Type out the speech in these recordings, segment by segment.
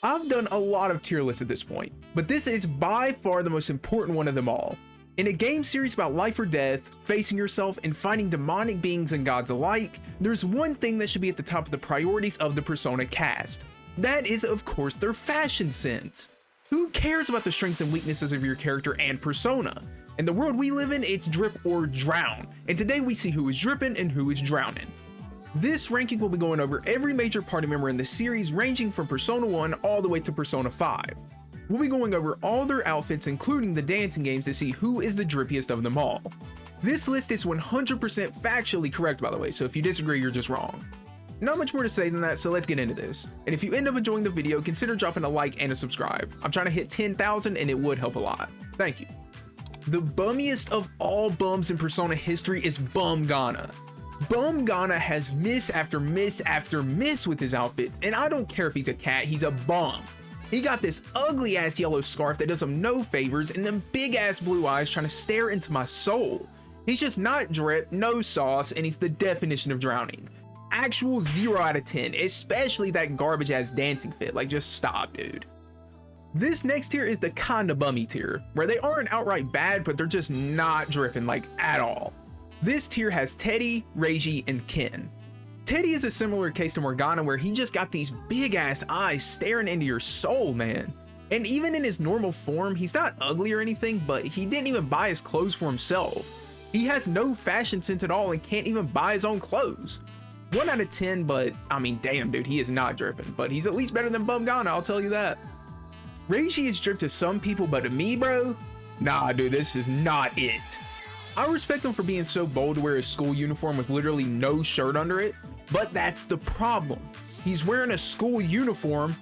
I've done a lot of tier lists at this point, but this is by far the most important one of them all. In a game series about life or death, facing yourself, and fighting demonic beings and gods alike, there's one thing that should be at the top of the priorities of the Persona cast. That is, of course, their fashion sense. Who cares about the strengths and weaknesses of your character and persona? In the world we live in, it's drip or drown, and today we see who is dripping and who is drowning. This ranking will be going over every major party member in the series, ranging from Persona 1 all the way to Persona 5. We'll be going over all their outfits, including the dancing games, to see who is the drippiest of them all. This list is 100% factually correct, by the way, so if you disagree, you're just wrong. Not much more to say than that, so let's get into this. And if you end up enjoying the video, consider dropping a like and a subscribe. I'm trying to hit 10,000 and it would help a lot. Thank you. The bummiest of all bums in Persona history is Bumgana. Bumgana has miss after miss after miss with his outfits, and I don't care if he's a cat, he's a bum. He got this ugly ass yellow scarf that does him no favors, and them big ass blue eyes trying to stare into my soul. He's just not drip, no sauce, and he's the definition of drowning. Actual 0 out of 10, especially that garbage ass dancing fit. Like, just stop, dude. This next tier is the kinda bummy tier, where they aren't outright bad, but they're just not dripping, like, at all. This tier has Teddy, Reiji, and Ken. Teddy is a similar case to Morgana, where he just got these big ass eyes staring into your soul, man. And even in his normal form, he's not ugly or anything, but he didn't even buy his clothes for himself. He has no fashion sense at all and can't even buy his own clothes. 1 out of 10, but I mean, damn, dude, he is not dripping, but he's at least better than Bumgana, I'll tell you that. Reiji is dripped to some people, but to me, bro, nah, dude, this is not it. I respect him for being so bold to wear his school uniform with literally no shirt under it, but that's the problem. He's wearing a school uniform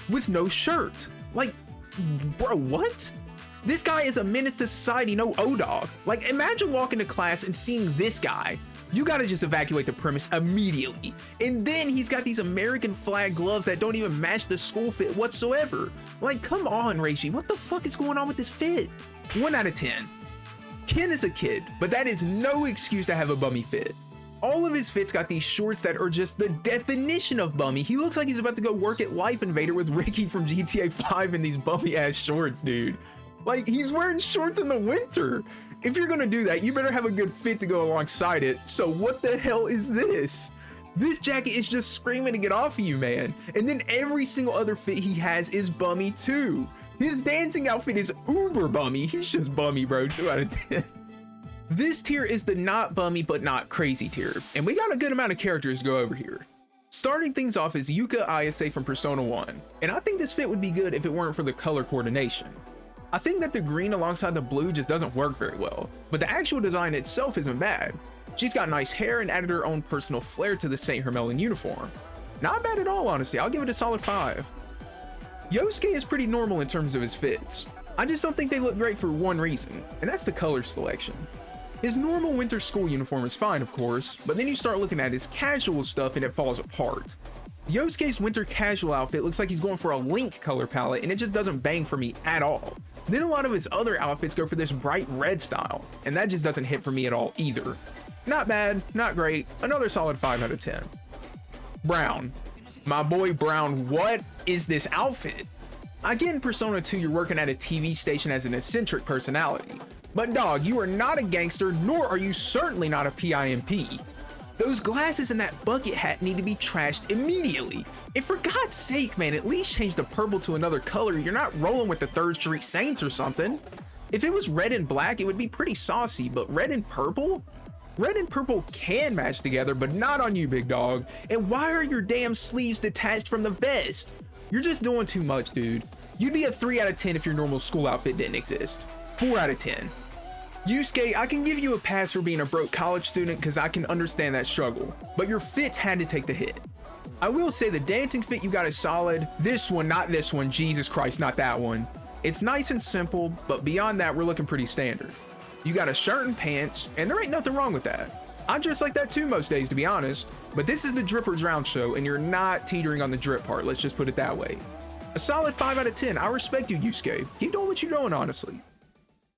with no shirt. Like, bro, what? This guy is a menace to society, no O-Dog. Like, imagine walking to class and seeing this guy. You gotta just evacuate the premise immediately. And then he's got these American flag gloves that don't even match the school fit whatsoever. Like, come on, Reiji, what the fuck is going on with this fit? 1 out of 10. Ken is a kid, but that is no excuse to have a bummy fit. All of his fits got these shorts that are just the definition of bummy. He looks like he's about to go work at Life Invader with Ricky from GTA 5 in these bummy ass shorts, dude. Like, he's wearing shorts in the winter. If you're gonna do that, you better have a good fit to go alongside it. So what the hell is this? This jacket is just screaming to get off of you, man. And then every single other fit he has is bummy too. His dancing outfit is uber bummy. He's just bummy, bro. 2 out of 10. This tier is the not bummy but not crazy tier, and we got a good amount of characters to go over here. Starting things off is Yuka Ayase from Persona 1, and I think this fit would be good if it weren't for the color coordination. I think that the green alongside the blue just doesn't work very well, but the actual design itself isn't bad. She's got nice hair and added her own personal flair to the Saint Hermelin uniform. Not bad at all, honestly. I'll give it a solid 5. Yosuke is pretty normal in terms of his fits. I just don't think they look great for one reason, and that's the color selection. His normal winter school uniform is fine, of course, but then you start looking at his casual stuff and it falls apart. Yosuke's winter casual outfit looks like he's going for a Link color palette, and it just doesn't bang for me at all. Then a lot of his other outfits go for this bright red style, and that just doesn't hit for me at all either. Not bad, not great, another solid 5 out of 10. Brown. My boy Brown, what is this outfit? I get in Persona 2 you're working at a TV station as an eccentric personality, but dog, you are not a gangster, nor are you certainly not a PIMP. Those glasses and that bucket hat need to be trashed immediately. And for God's sake, man, at least change the purple to another color. You're not rolling with the 3rd Street Saints or something. If it was red and black, it would be pretty saucy, but red and purple? Red and purple can match together, but not on you, big dog. And why are your damn sleeves detached from the vest? You're just doing too much, dude. You'd be a 3 out of 10 if your normal school outfit didn't exist. 4 out of 10. Yusuke, I can give you a pass for being a broke college student because I can understand that struggle, but your fits had to take the hit. I will say the dancing fit you got is solid. This one, not this one, Jesus Christ, not that one. It's nice and simple, but beyond that, we're looking pretty standard. You got a shirt and pants, and there ain't nothing wrong with that. I dress like that too most days, to be honest, but this is the drip or drown show, and you're not teetering on the drip part, let's just put it that way. A solid 5 out of 10, I respect you, Yusuke. Keep doing what you're doing, honestly.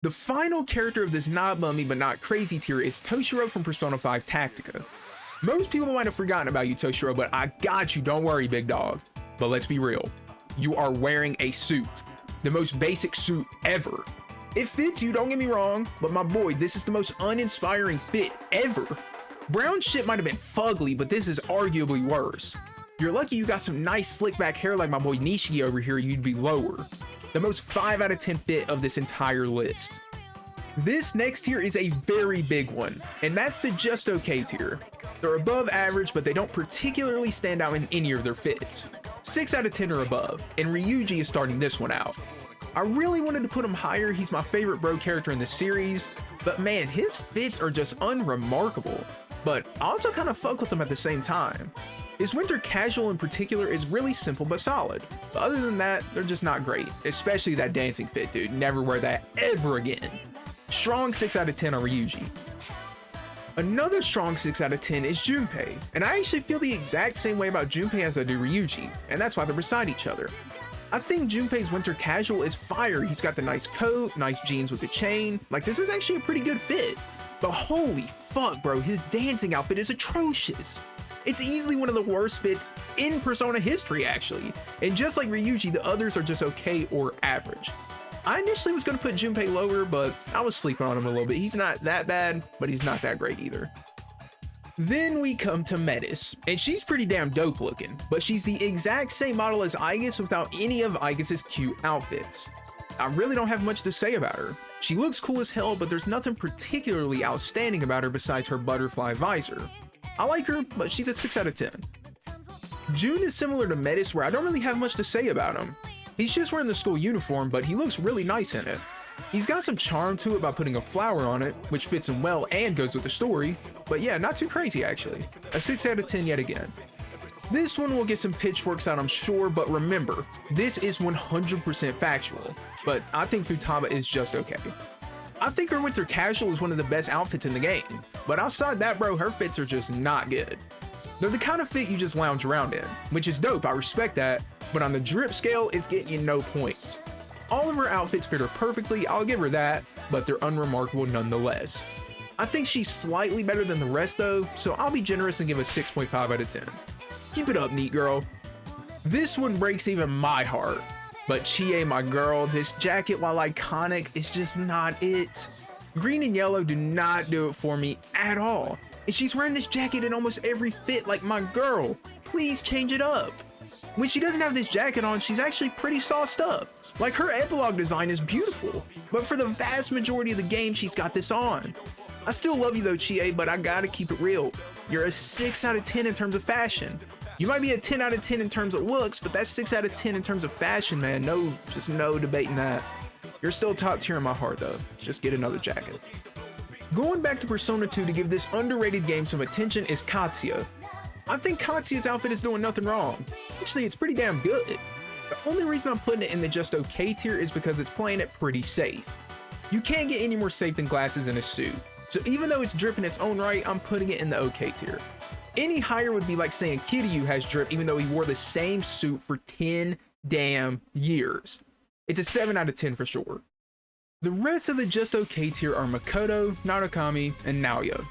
The final character of this not bummy but not crazy tier is Toshiro from Persona 5 Tactica. Most people might have forgotten about you, Toshiro, but I got you, don't worry, big dog. But let's be real. you are wearing a suit. The most basic suit ever. It fits you, don't get me wrong, but my boy, this is the most uninspiring fit ever. Brown shit might have been fugly, but this is arguably worse. You're lucky you got some nice slick back hair like my boy Nishiki over here, you'd be lower. The most 5 out of 10 fit of this entire list. This next tier is a very big one, and that's the just okay tier. They're above average, but they don't particularly stand out in any of their fits. 6 out of 10 or above, and Reiji is starting this one out. I really wanted to put him higher, he's my favorite bro character in the series, but man, his fits are just unremarkable. But I also kind of fuck with them at the same time. His winter casual in particular is really simple but solid, but other than that, they're just not great, especially that dancing fit, dude. Never wear that ever again. Strong 6 out of 10 on Reiji. Another strong 6 out of 10 is Junpei, and I actually feel the exact same way about Junpei as I do Reiji, and that's why they're beside each other. I think Junpei's winter casual is fire. He's got the nice coat, nice jeans with the chain. Like, this is actually a pretty good fit. But holy fuck, bro, his dancing outfit is atrocious. It's easily one of the worst fits in Persona history, actually. And just like Reiji, the others are just okay or average. I initially was gonna put Junpei lower, but I was sleeping on him a little bit. He's not that bad, but he's not that great either. Then we come to Metis, and she's pretty damn dope looking, but she's the exact same model as Aigis without any of Aigis's cute outfits. I really don't have much to say about her. She looks cool as hell, but there's nothing particularly outstanding about her besides her butterfly visor. I like her, but she's a 6 out of 10. Jun is similar to Metis, where I don't really have much to say about him. He's just wearing the school uniform, but he looks really nice in it. He's got some charm to it by putting a flower on it, which fits him well and goes with the story. But yeah, not too crazy actually. A 6 out of 10 yet again. This one will get some pitchforks out, I'm sure, but remember, this is 100% factual. But I think Futaba is just okay. I think her winter casual is one of the best outfits in the game, but outside that, bro, her fits are just not good. They're the kind of fit you just lounge around in, which is dope, I respect that, but on the DRIIIP scale, it's getting you no points. All of her outfits fit her perfectly, I'll give her that, but they're unremarkable nonetheless. I think she's slightly better than the rest though, so I'll be generous and give a 6.5 out of 10. Keep it up, neat girl. This one breaks even my heart, but Chie, my girl, this jacket, while iconic, is just not it. Green and yellow do not do it for me at all, and she's wearing this jacket in almost every fit like my girl. Please change it up. When she doesn't have this jacket on, she's actually pretty sauced up. Like, her epilogue design is beautiful, but for the vast majority of the game, she's got this on. I still love you though, Chie, but I gotta keep it real. You're a 6 out of 10 in terms of fashion. You might be a 10 out of 10 in terms of looks, but that's 6 out of 10 in terms of fashion, man. No, just no debating that. You're still top tier in my heart though. Just get another jacket. Going back to Persona 2 to give this underrated game some attention is Katsuya. I think Katsuya's outfit is doing nothing wrong. Actually, it's pretty damn good. The only reason I'm putting it in the just okay tier is because it's playing it pretty safe. You can't get any more safe than glasses in a suit. So even though it's DRIIIP in its own right, I'm putting it in the okay tier. Any higher would be like saying Kiryu has DRIIIP even though he wore the same suit for 10 damn years. It's a 7 out of 10 for sure. The rest of the just okay tier are Makoto, Narukami, and Naoya.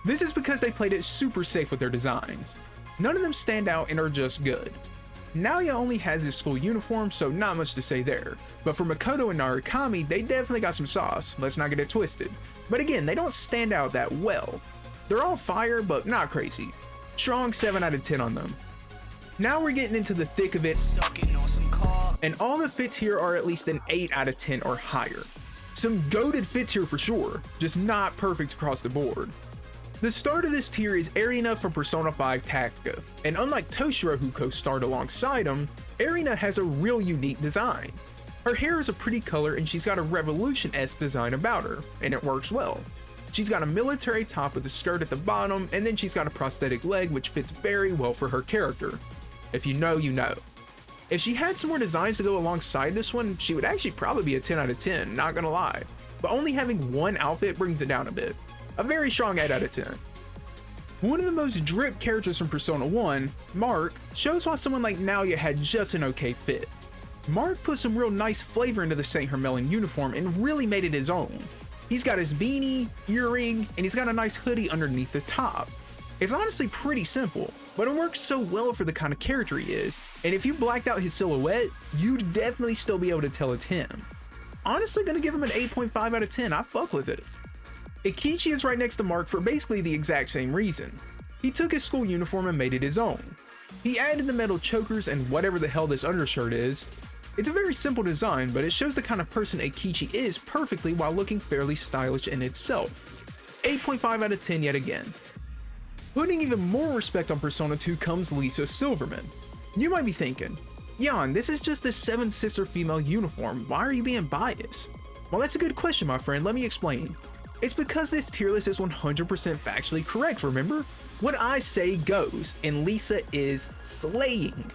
This is because they played it super safe with their designs. None of them stand out and are just good. Naoya only has his school uniform, so not much to say there. But for Makoto and Narukami, they definitely got some sauce, let's not get it twisted. But again, they don't stand out that well. They're all fire, but not crazy. Strong 7 out of 10 on them. Now we're getting into the thick of it, and all the fits here are at least an 8 out of 10 or higher. Some goated fits here for sure, just not perfect across the board. The start of this tier is Erina from Persona 5 Tactica, and unlike Toshiro who co-starred alongside him, Erina has a real unique design. Her hair is a pretty color and she's got a Revolution-esque design about her, and it works well. She's got a military top with a skirt at the bottom, and then she's got a prosthetic leg which fits very well for her character. If you know, you know. If she had some more designs to go alongside this one, she would actually probably be a 10 out of 10, not gonna lie. But only having one outfit brings it down a bit. A very strong 8 out of 10. One of the most DRIIIP characters from Persona 1, Mark, shows why someone like Naoya had just an okay fit. Mark put some real nice flavor into the Saint Hermelin uniform and really made it his own. He's got his beanie, earring, and he's got a nice hoodie underneath the top. It's honestly pretty simple, but it works so well for the kind of character he is, and if you blacked out his silhouette, you'd definitely still be able to tell it's him. Honestly gonna give him an 8.5 out of 10, I fuck with it. Ikichi is right next to Mark for basically the exact same reason. He took his school uniform and made it his own. He added the metal chokers and whatever the hell this undershirt is. It's a very simple design, but it shows the kind of person Ikichi is perfectly while looking fairly stylish in itself. 8.5 out of 10 yet again. Putting even more respect on Persona 2 comes Lisa Silverman. You might be thinking, Jan, this is just the 7th sister female uniform, why are you being biased? Well, that's a good question, my friend, let me explain. It's because this tier list is 100% factually correct, remember? What I say goes, and Lisa is slaying.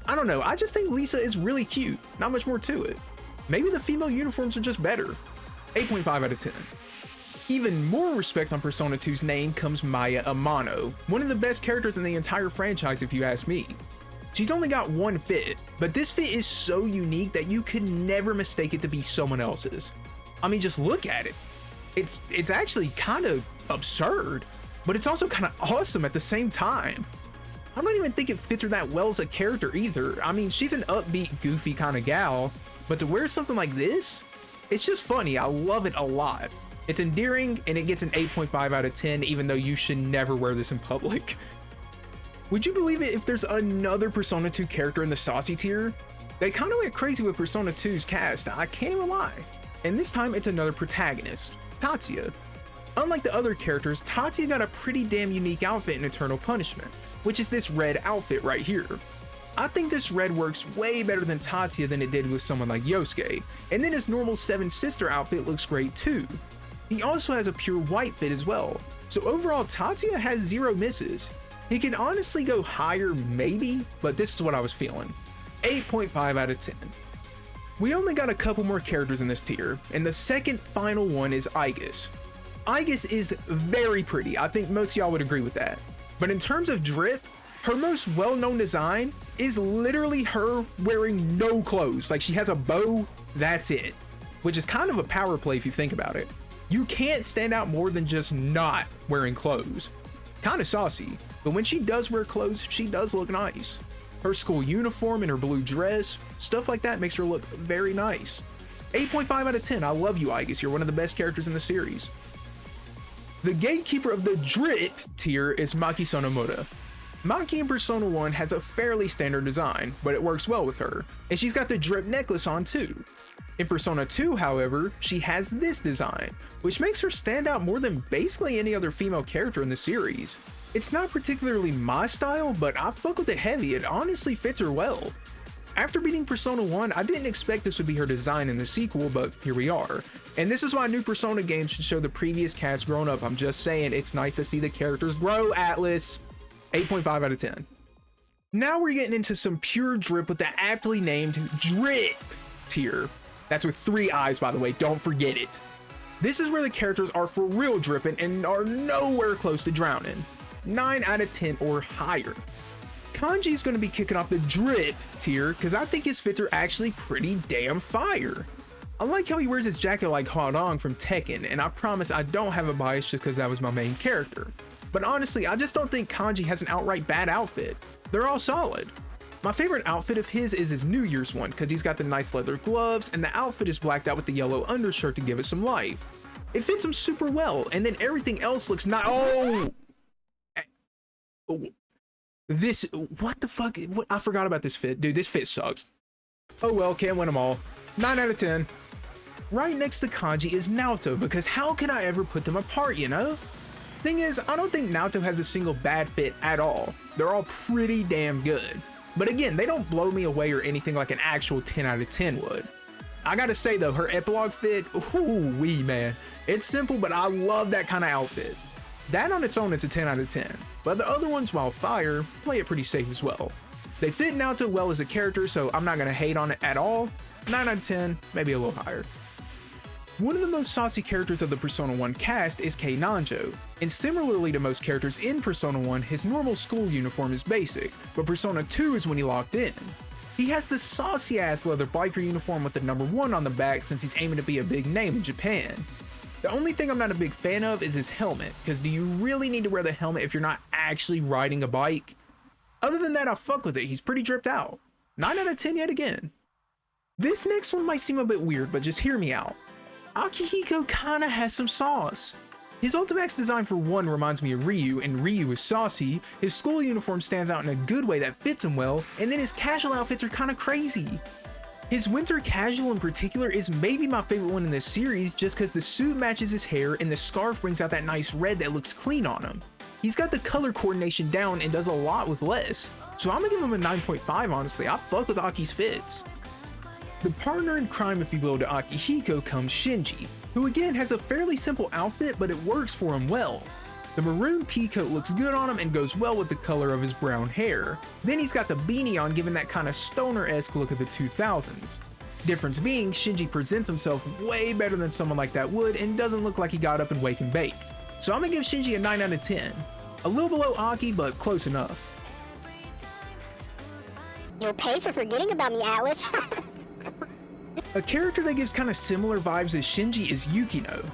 I don't know, I just think Lisa is really cute, not much more to it. Maybe the female uniforms are just better. 8.5 out of 10. Even more respect on Persona 2's name comes Maya Amano, one of the best characters in the entire franchise if you ask me. She's only got one fit, but this fit is so unique that you could never mistake it to be someone else's. I mean, just look at it. It's actually kind of absurd, but it's also kind of awesome at the same time. I don't even think it fits her that well as a character either. I mean, she's an upbeat, goofy kind of gal, but to wear something like this, it's just funny. I love it a lot. It's endearing, and it gets an 8.5 out of 10, even though you should never wear this in public. Would you believe it if there's another Persona 2 character in the Saucy tier? They kind of went crazy with Persona 2's cast, I can't even lie. And this time it's another protagonist, Tatsuya. Unlike the other characters, Tatsuya got a pretty damn unique outfit in Eternal Punishment, which is this red outfit right here. I think this red works way better than Tatsuya than it did with someone like Yosuke, and then his normal 7 sister outfit looks great too. He also has a pure white fit as well, so overall Tatsuya has 0 misses. He could honestly go higher maybe, but this is what I was feeling. 8.5 out of 10. We only got a couple more characters in this tier, and the second final one is Aigis. Aigis is very pretty, I think most of y'all would agree with that. But in terms of DRIIP, her most well-known design is literally her wearing no clothes. Like, she has a bow, that's it. Which is kind of a power play if you think about it. You can't stand out more than just not wearing clothes. Kind of saucy, but when she does wear clothes, she does look nice. Her school uniform and her blue dress, stuff like that makes her look very nice. 8.5 out of 10, I love you, Aigis, you're one of the best characters in the series. The gatekeeper of the DRIIIP tier is Maki Sonomura. Maki in Persona 1 has a fairly standard design, but it works well with her, and she's got the DRIIIP necklace on too. In Persona 2, however, she has this design, which makes her stand out more than basically any other female character in the series. It's not particularly my style, but I fuck with it heavy, it honestly fits her well. After beating Persona 1, I didn't expect this would be her design in the sequel, but here we are. And this is why new Persona games should show the previous cast grown up. I'm just saying, it's nice to see the characters grow, ATLUS. 8.5 out of 10. Now we're getting into some pure DRIIP with the aptly named DRIIP tier. That's with 3 I's, by the way, don't forget it. This is where the characters are for real dripping and are nowhere close to drowning. 9 out of 10 or higher. Kanji is going to be kicking off the DRIIP tier because I think his fits are actually pretty damn fire. I like how he wears his jacket like Hwadong from Tekken, and I promise I don't have a bias just because that was my main character. But honestly, I just don't think Kanji has an outright bad outfit. They're all solid. My favorite outfit of his is his New Year's one because he's got the nice leather gloves and the outfit is blacked out with the yellow undershirt to give it some life. It fits him super well, and then everything else looks not— oh! This— what the fuck? What? I forgot about this fit. Dude, this fit sucks. Oh well, can't win them all. 9 out of 10. Right next to Kanji is Naoto, because how can I ever put them apart, you know? Thing is, I don't think Naoto has a single bad fit at all. They're all pretty damn good. But again, they don't blow me away or anything like an actual 10 out of 10 would. I gotta say though, her epilogue fit, ooh wee man. It's simple, but I love that kind of outfit. That on its own, it's a 10 out of 10. But the other ones, while fire, play it pretty safe as well. They fit Naoto well as a character, so I'm not gonna hate on it at all. 9 out of 10, maybe a little higher. One of the most saucy characters of the Persona 1 cast is Nanjo, and similarly to most characters in Persona 1, his normal school uniform is basic, but Persona 2 is when he locked in. He has the saucy ass leather biker uniform with the number 1 on the back since he's aiming to be a big name in Japan. The only thing I'm not a big fan of is his helmet, because do you really need to wear the helmet if you're not actually riding a bike? Other than that, I fuck with it. He's pretty dripped out. 9 out of 10 yet again. This next one might seem a bit weird, but just hear me out. Akihiko kinda has some sauce. His Ultimax design for one reminds me of Ryu, and Ryu is saucy. His school uniform stands out in a good way that fits him well, and then his casual outfits are kinda crazy. His winter casual in particular is maybe my favorite one in this series just because the suit matches his hair and the scarf brings out that nice red that looks clean on him. He's got the color coordination down and does a lot with less, so I'm gonna give him a 9.5 honestly. I fuck with Aki's fits. The partner in crime, if you will, to Akihiko comes Shinji, who again has a fairly simple outfit, but it works for him well. The maroon pea coat looks good on him and goes well with the color of his brown hair. Then he's got the beanie on, giving that kind of stoner-esque look of the 2000s. Difference being, Shinji presents himself way better than someone like that would and doesn't look like he got up and wake and baked. So I'm gonna give Shinji a 9 out of 10. A little below Aki, but close enough. You'll pay for forgetting about me, ATLUS. A character that gives kind of similar vibes as Shinji is Yukino.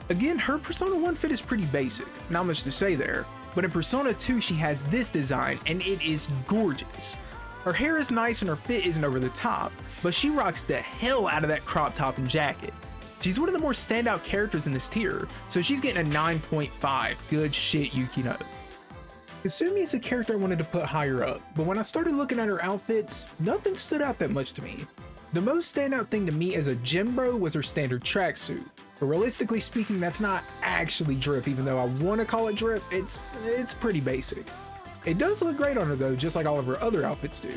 Again, her Persona 1 fit is pretty basic, not much to say there, but in Persona 2 she has this design and it is gorgeous. Her hair is nice and her fit isn't over the top, but she rocks the hell out of that crop top and jacket. She's one of the more standout characters in this tier, so she's getting a 9.5, good shit Yukino. Kasumi is a character I wanted to put higher up, but when I started looking at her outfits, nothing stood out that much to me. The most standout thing to me as a gym bro was her standard tracksuit, but realistically speaking that's not actually DRIIP, even though I want to call it DRIIP, it's pretty basic. It does look great on her though, just like all of her other outfits do.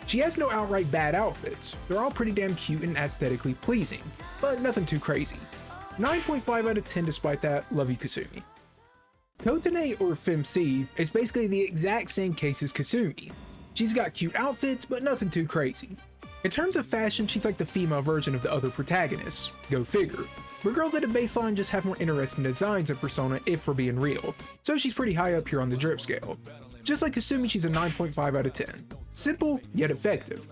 She has no outright bad outfits, they're all pretty damn cute and aesthetically pleasing, but nothing too crazy. 9.5 out of 10 despite that, love you Kasumi. Kotane, or FemC, is basically the exact same case as Kasumi. She's got cute outfits, but nothing too crazy. In terms of fashion, she's like the female version of the other protagonists, go figure. But girls at a baseline just have more interesting designs in Persona if we're being real, so she's pretty high up here on the DRIIP scale. Just like Kasumi, she's a 9.5 out of 10. Simple, yet effective.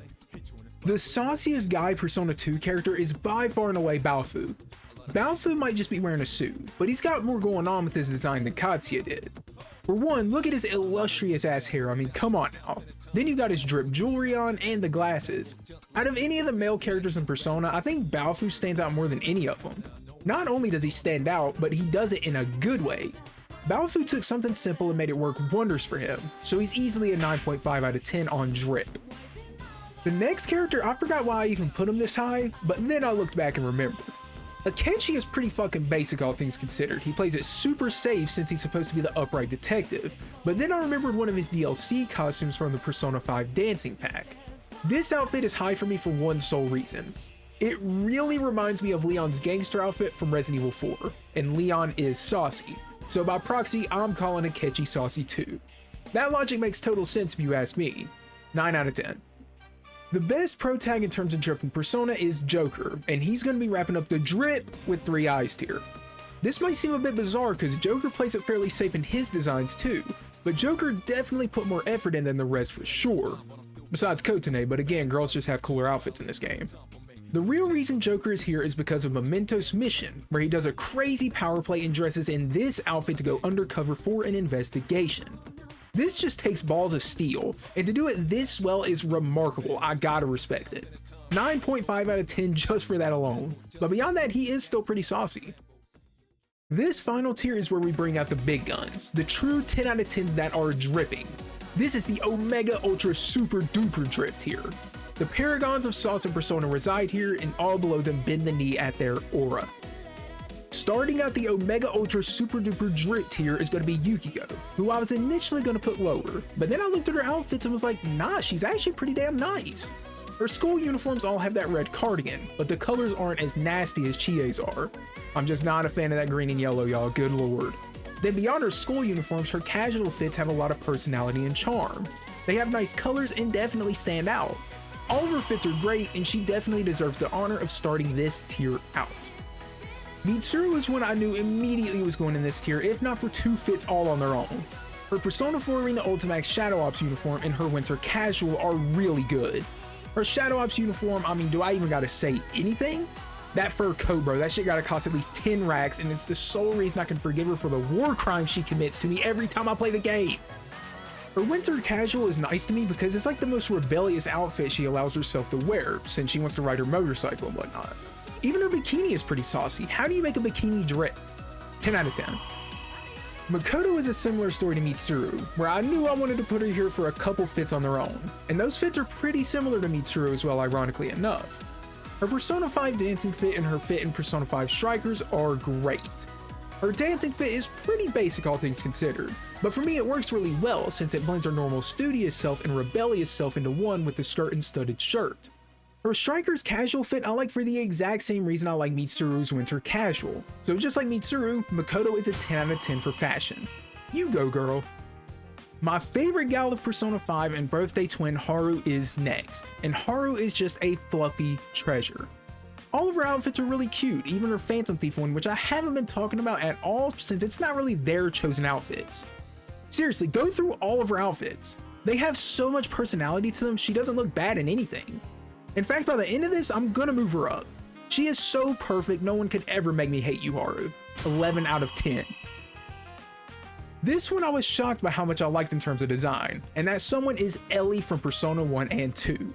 The sauciest guy Persona 2 character is by far and away Baofu. Baofu might just be wearing a suit, but he's got more going on with his design than Tatsuya did. For one, look at his illustrious ass hair, I mean come on now. Then you got his drip jewelry on and the glasses. Out of any of the male characters in Persona, I think Baofu stands out more than any of them. Not only does he stand out, but he does it in a good way. Baofu took something simple and made it work wonders for him, so he's easily a 9.5 out of 10 on DRIIP. The next character, I forgot why I even put him this high, but then I looked back and remembered. Akechi is pretty fucking basic all things considered. He plays it super safe since he's supposed to be the upright detective, but then I remembered one of his DLC costumes from the Persona 5 dancing pack. This outfit is high for me for one sole reason. It really reminds me of Leon's gangster outfit from Resident Evil 4, and Leon is saucy, so by proxy I'm calling Akechi saucy too. That logic makes total sense if you ask me. 9 out of 10. The best pro tag in terms of DRIIP in Persona is Joker, and he's going to be wrapping up the DRIIP with DRIIIP Tier. This might seem a bit bizarre because Joker plays it fairly safe in his designs too, but Joker definitely put more effort in than the rest for sure. Besides Kotane, but again, girls just have cooler outfits in this game. The real reason Joker is here is because of Mementos Mission, where he does a crazy power play and dresses in this outfit to go undercover for an investigation. This just takes balls of steel, and to do it this well is remarkable, I gotta respect it. 9.5 out of 10 just for that alone, but beyond that he is still pretty saucy. This final tier is where we bring out the big guns, the true 10 out of 10s that are dripping. This is the Omega Ultra Super Duper DRIIP tier. The paragons of sauce and Persona reside here, and all below them bend the knee at their aura. Starting out the Omega Ultra Super Duper DRIIP tier is going to be Yukiko, who I was initially going to put lower, but then I looked at her outfits and was like, nah, she's actually pretty damn nice. Her school uniforms all have that red cardigan, but the colors aren't as nasty as Chie's are. I'm just not a fan of that green and yellow, y'all, good lord. Then beyond her school uniforms, her casual fits have a lot of personality and charm. They have nice colors and definitely stand out. All of her fits are great, and she definitely deserves the honor of starting this tier out. Mitsuru is one I knew immediately was going in this tier, if not for two fits all on their own. Her Persona 4 Arena Ultimax Shadow Ops uniform and her winter casual are really good. Her Shadow Ops uniform, I mean, do I even gotta say anything? That fur coat, bro, that shit gotta cost at least 10 racks, and it's the sole reason I can forgive her for the war crime she commits to me every time I play the game. Her winter casual is nice to me because it's like the most rebellious outfit she allows herself to wear, since she wants to ride her motorcycle and whatnot. Even her bikini is pretty saucy. How do you make a bikini drip? 10 out of 10. Makoto is a similar story to Mitsuru, where I knew I wanted to put her here for a couple fits on their own, and those fits are pretty similar to Mitsuru as well, ironically enough. Her Persona 5 dancing fit and her fit in Persona 5 Strikers are great. Her dancing fit is pretty basic all things considered, but for me it works really well since it blends her normal studious self and rebellious self into one with the skirt and studded shirt. Her Striker's casual fit I like for the exact same reason I like Mitsuru's winter casual. So just like Mitsuru, Makoto is a 10 out of 10 for fashion. You go, girl. My favorite gal of Persona 5 and birthday twin Haru is next, and Haru is just a fluffy treasure. All of her outfits are really cute, even her Phantom Thief one, which I haven't been talking about at all since it's not really their chosen outfits. Seriously, go through all of her outfits. They have so much personality to them, she doesn't look bad in anything. In fact, by the end of this, I'm gonna move her up. She is so perfect, no one could ever make me hate you, Haru. 11 out of 10. This one I was shocked by how much I liked in terms of design, and that someone is Elly from Persona 1 and 2.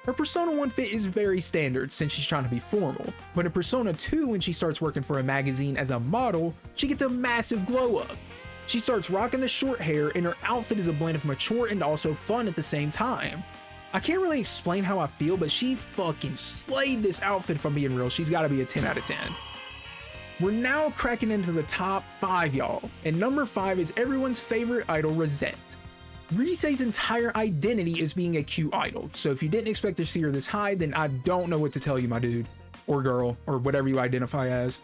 Her Persona 1 fit is very standard since she's trying to be formal, but in Persona 2 when she starts working for a magazine as a model, she gets a massive glow up. She starts rocking the short hair and her outfit is a blend of mature and also fun at the same time. I can't really explain how I feel, but she fucking slayed this outfit if I'm being real. She's gotta be a 10 out of 10. We're now cracking into the top 5, y'all, and number 5 is everyone's favorite idol, Rosette. Risei's entire identity is being a cute idol, so if you didn't expect to see her this high, then I don't know what to tell you, my dude, or girl, or whatever you identify as.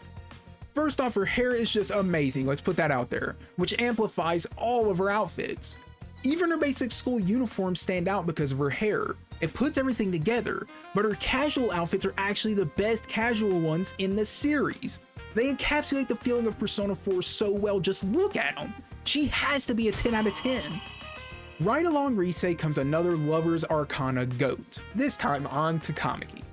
First off, her hair is just amazing, let's put that out there, which amplifies all of her outfits. Even her basic school uniforms stand out because of her hair. It puts everything together, but her casual outfits are actually the best casual ones in the series. They encapsulate the feeling of Persona 4 so well, just look at them. She has to be a 10 out of 10. Right along Risei comes another Lover's Arcana GOAT, this time on Takamaki.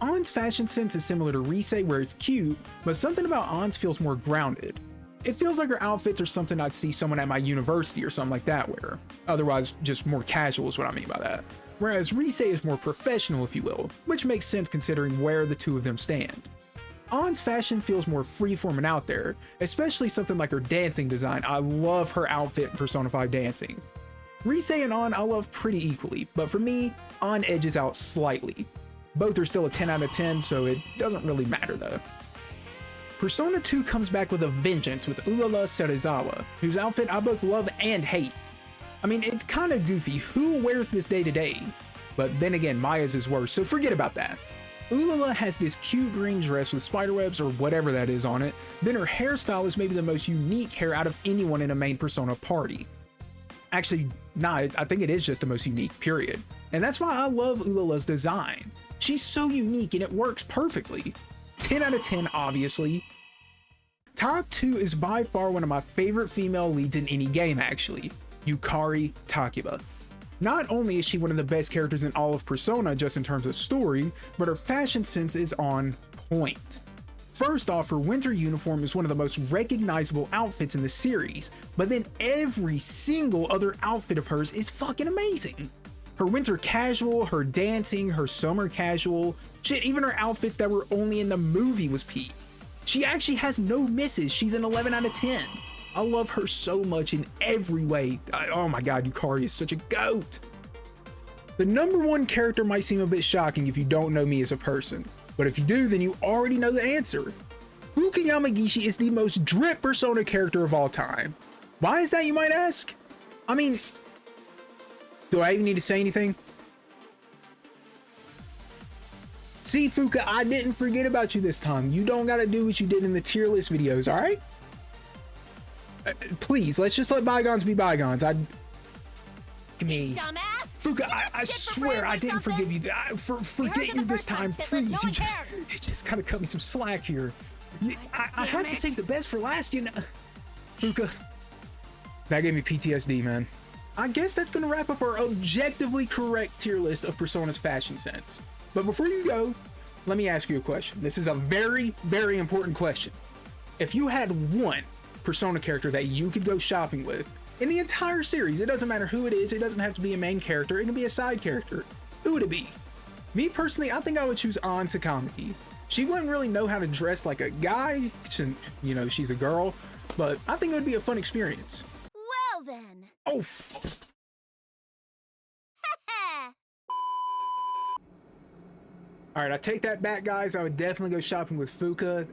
Ann's fashion sense is similar to Risei where it's cute, but something about Ann's feels more grounded. It feels like her outfits are something I'd see someone at my university or something like that wear. Otherwise, just more casual is what I mean by that. Whereas Risei is more professional, if you will, which makes sense considering where the two of them stand. Ann's fashion feels more freeform and out there, especially something like her dancing design. I love her outfit in Persona 5 dancing. Risei and Ann I love pretty equally, but for me, Ann edges out slightly. Both are still a 10 out of 10, so it doesn't really matter though. Persona 2 comes back with a vengeance with Ulala Serizawa, whose outfit I both love and hate. I mean, it's kinda goofy, who wears this day to day? But then again, Maya's is worse, so forget about that. Ulala has this cute green dress with spiderwebs or whatever that is on it, then her hairstyle is maybe the most unique hair out of anyone in a main Persona party. Actually, nah, I think it is just the most unique, period. And that's why I love Ulala's design. She's so unique and it works perfectly. 10 out of 10, obviously. Top 2 is by far one of my favorite female leads in any game, actually. Yukari Takiba. Not only is she one of the best characters in all of Persona just in terms of story, but her fashion sense is on point. First off, her winter uniform is one of the most recognizable outfits in the series, but then every single other outfit of hers is fucking amazing. Her winter casual, her dancing, her summer casual, shit, even her outfits that were only in the movie was peak. She actually has no misses, she's an 11 out of 10. I love her so much in every way. Oh my god, Yukari is such a goat. The number 1 character might seem a bit shocking if you don't know me as a person, but if you do, then you already know the answer. Fuka Yamagishi is the most DRIIIP Persona character of all time. Why is that, you might ask? I mean, do I even need to say anything? See, Fuka, I didn't forget about you this time. You don't gotta do what you did in the tier list videos, alright? Please, let's just let bygones be bygones. Me. Dumbass! Fuka, I swear I didn't forgive you. Forget you this time, please. You just gotta cut me some slack here. I have to save the best for last, you know. Fuka, that gave me PTSD, man. I guess that's gonna wrap up our objectively correct tier list of Persona's fashion sense. But before you go, let me ask you a question. This is a very, very important question. If you had one Persona character that you could go shopping with in the entire series, it doesn't matter who it is, it doesn't have to be a main character, it can be a side character, who would it be? Me personally, I think I would choose An Takamaki. She wouldn't really know how to dress like a guy, since, you know, she's a girl, but I think it would be a fun experience. Well then. Oh, all right, I take that back, guys. I would definitely go shopping with Fuka.